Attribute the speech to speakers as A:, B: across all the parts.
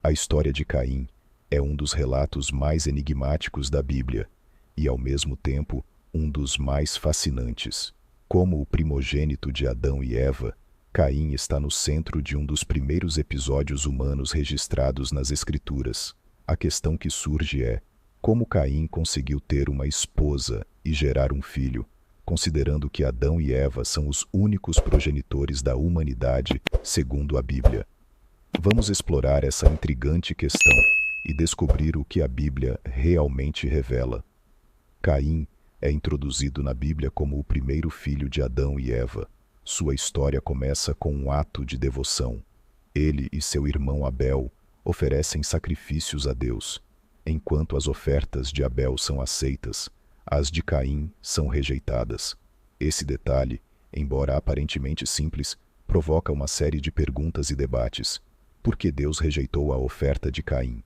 A: A história de Caim é um dos relatos mais enigmáticos da Bíblia e, ao mesmo tempo, um dos mais fascinantes. Como o primogênito de Adão e Eva, Caim está no centro de um dos primeiros episódios humanos registrados nas Escrituras. A questão que surge é: como Caim conseguiu ter uma esposa e gerar um filho, considerando que Adão e Eva são os únicos progenitores da humanidade, segundo a Bíblia? Vamos explorar essa intrigante questão e descobrir o que a Bíblia realmente revela. Caim é introduzido na Bíblia como o primeiro filho de Adão e Eva. Sua história começa com um ato de devoção. Ele e seu irmão Abel oferecem sacrifícios a Deus. Enquanto as ofertas de Abel são aceitas, as de Caim são rejeitadas. Esse detalhe, embora aparentemente simples, provoca uma série de perguntas e debates. Por que Deus rejeitou a oferta de Caim?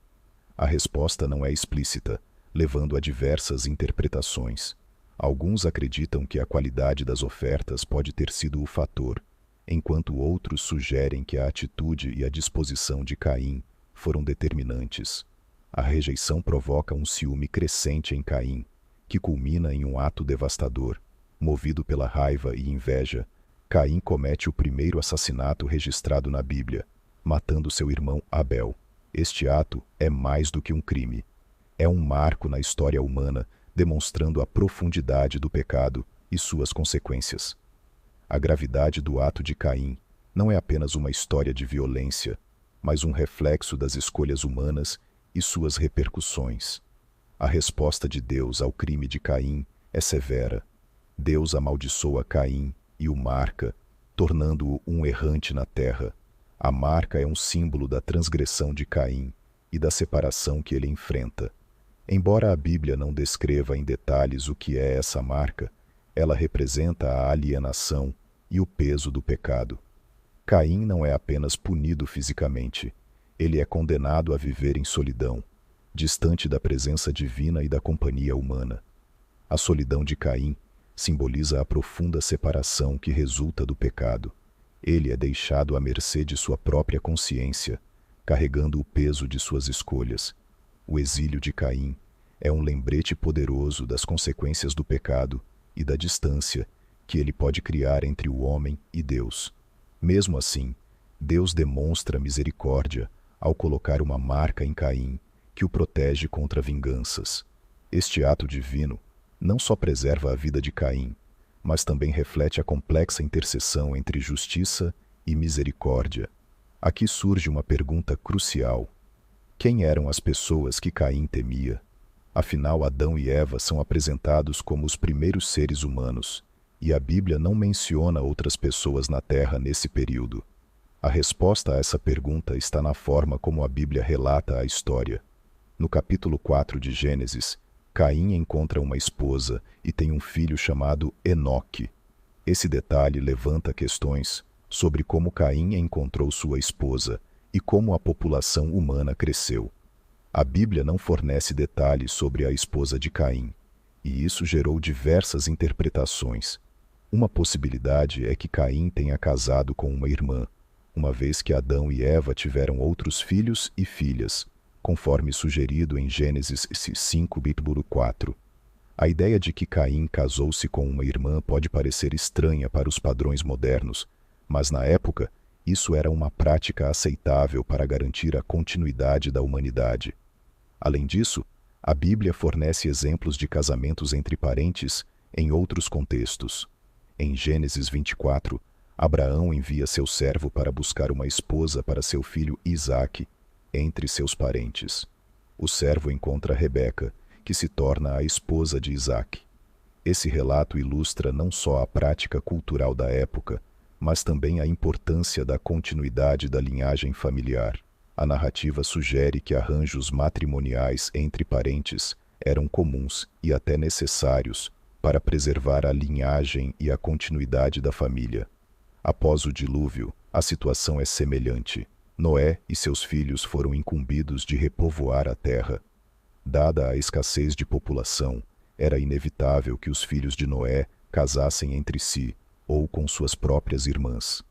A: A resposta não é explícita, levando a diversas interpretações. Alguns acreditam que a qualidade das ofertas pode ter sido o fator, enquanto outros sugerem que a atitude e a disposição de Caim foram determinantes. A rejeição provoca um ciúme crescente em Caim, que culmina em um ato devastador. Movido pela raiva e inveja, Caim comete o primeiro assassinato registrado na Bíblia, matando seu irmão Abel. Este ato é mais do que um crime. É um marco na história humana, demonstrando a profundidade do pecado e suas consequências. A gravidade do ato de Caim não é apenas uma história de violência, mas um reflexo das escolhas humanas e suas repercussões. A resposta de Deus ao crime de Caim é severa. Deus amaldiçoa Caim e o marca, tornando-o um errante na terra. A marca é um símbolo da transgressão de Caim e da separação que ele enfrenta. Embora a Bíblia não descreva em detalhes o que é essa marca, ela representa a alienação e o peso do pecado. Caim não é apenas punido fisicamente, ele é condenado a viver em solidão, distante da presença divina e da companhia humana. A solidão de Caim simboliza a profunda separação que resulta do pecado. Ele é deixado à mercê de sua própria consciência, carregando o peso de suas escolhas. O exílio de Caim é um lembrete poderoso das consequências do pecado e da distância que ele pode criar entre o homem e Deus. Mesmo assim, Deus demonstra misericórdia ao colocar uma marca em Caim que o protege contra vinganças. Este ato divino não só preserva a vida de Caim, mas também reflete a complexa interseção entre justiça e misericórdia. Aqui surge uma pergunta crucial: quem eram as pessoas que Caim temia? Afinal, Adão e Eva são apresentados como os primeiros seres humanos, e a Bíblia não menciona outras pessoas na Terra nesse período. A resposta a essa pergunta está na forma como a Bíblia relata a história. No capítulo 4 de Gênesis, Caim encontra uma esposa e tem um filho chamado Enoque. Esse detalhe levanta questões sobre como Caim encontrou sua esposa e como a população humana cresceu. A Bíblia não fornece detalhes sobre a esposa de Caim, e isso gerou diversas interpretações. Uma possibilidade é que Caim tenha casado com uma irmã, uma vez que Adão e Eva tiveram outros filhos e filhas, conforme sugerido em Gênesis 5:4. A ideia de que Caim casou-se com uma irmã pode parecer estranha para os padrões modernos, mas na época, isso era uma prática aceitável para garantir a continuidade da humanidade. Além disso, a Bíblia fornece exemplos de casamentos entre parentes em outros contextos. Em Gênesis 24, Abraão envia seu servo para buscar uma esposa para seu filho Isaque, entre seus parentes. O servo encontra Rebeca, que se torna a esposa de Isaque. Esse relato ilustra não só a prática cultural da época, mas também a importância da continuidade da linhagem familiar. A narrativa sugere que arranjos matrimoniais entre parentes eram comuns e até necessários para preservar a linhagem e a continuidade da família. Após o dilúvio, a situação é semelhante. Noé e seus filhos foram incumbidos de repovoar a terra. Dada a escassez de população, era inevitável que os filhos de Noé casassem entre si ou com suas próprias irmãs.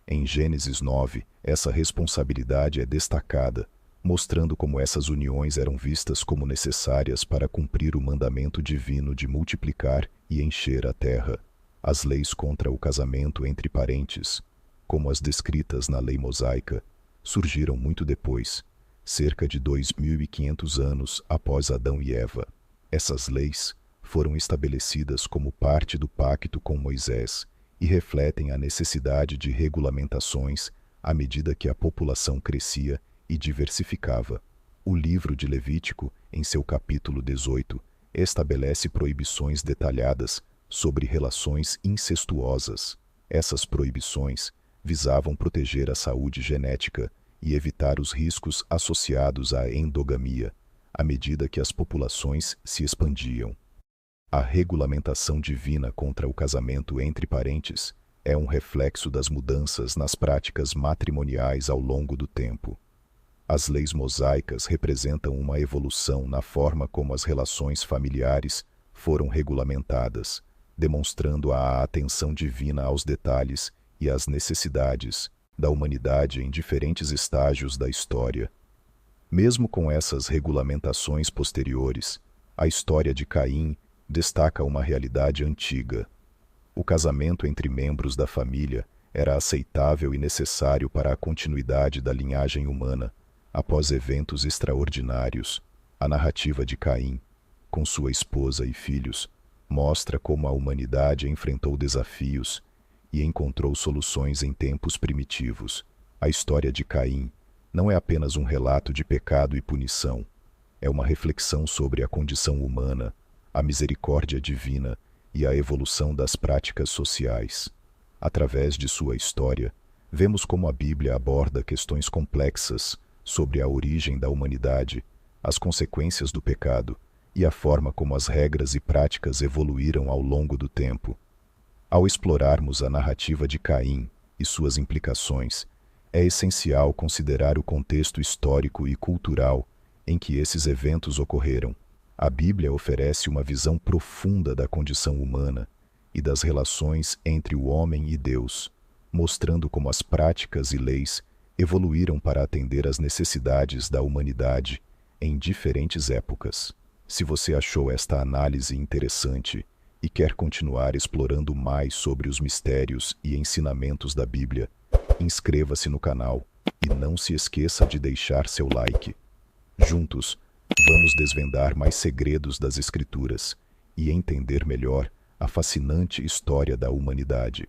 A: Em Gênesis 9, essa responsabilidade é destacada, mostrando como essas uniões eram vistas como necessárias para cumprir o mandamento divino de multiplicar e encher a terra. As leis contra o casamento entre parentes, como as descritas na lei mosaica, surgiram muito depois, cerca de 2.500 anos após Adão e Eva. Essas leis foram estabelecidas como parte do pacto com Moisés e refletem a necessidade de regulamentações à medida que a população crescia e diversificava. O livro de Levítico, em seu capítulo 18, estabelece proibições detalhadas sobre relações incestuosas. Essas proibições visavam proteger a saúde genética e evitar os riscos associados à endogamia, à medida que as populações se expandiam. A regulamentação divina contra o casamento entre parentes é um reflexo das mudanças nas práticas matrimoniais ao longo do tempo. As leis mosaicas representam uma evolução na forma como as relações familiares foram regulamentadas, demonstrando a atenção divina aos detalhes e às necessidades da humanidade em diferentes estágios da história. Mesmo com essas regulamentações posteriores, a história de Caim destaca uma realidade antiga. O casamento entre membros da família era aceitável e necessário para a continuidade da linhagem humana. Após eventos extraordinários, a narrativa de Caim, com sua esposa e filhos, mostra como a humanidade enfrentou desafios e encontrou soluções em tempos primitivos. A história de Caim não é apenas um relato de pecado e punição, é uma reflexão sobre a condição humana, a misericórdia divina e a evolução das práticas sociais. Através de sua história, vemos como a Bíblia aborda questões complexas sobre a origem da humanidade, as consequências do pecado e a forma como as regras e práticas evoluíram ao longo do tempo. Ao explorarmos a narrativa de Caim e suas implicações, é essencial considerar o contexto histórico e cultural em que esses eventos ocorreram. A Bíblia oferece uma visão profunda da condição humana e das relações entre o homem e Deus, mostrando como as práticas e leis evoluíram para atender às necessidades da humanidade em diferentes épocas. Se você achou esta análise interessante e quer continuar explorando mais sobre os mistérios e ensinamentos da Bíblia, inscreva-se no canal e não se esqueça de deixar seu like. Juntos, vamos desvendar mais segredos das Escrituras e entender melhor a fascinante história da humanidade.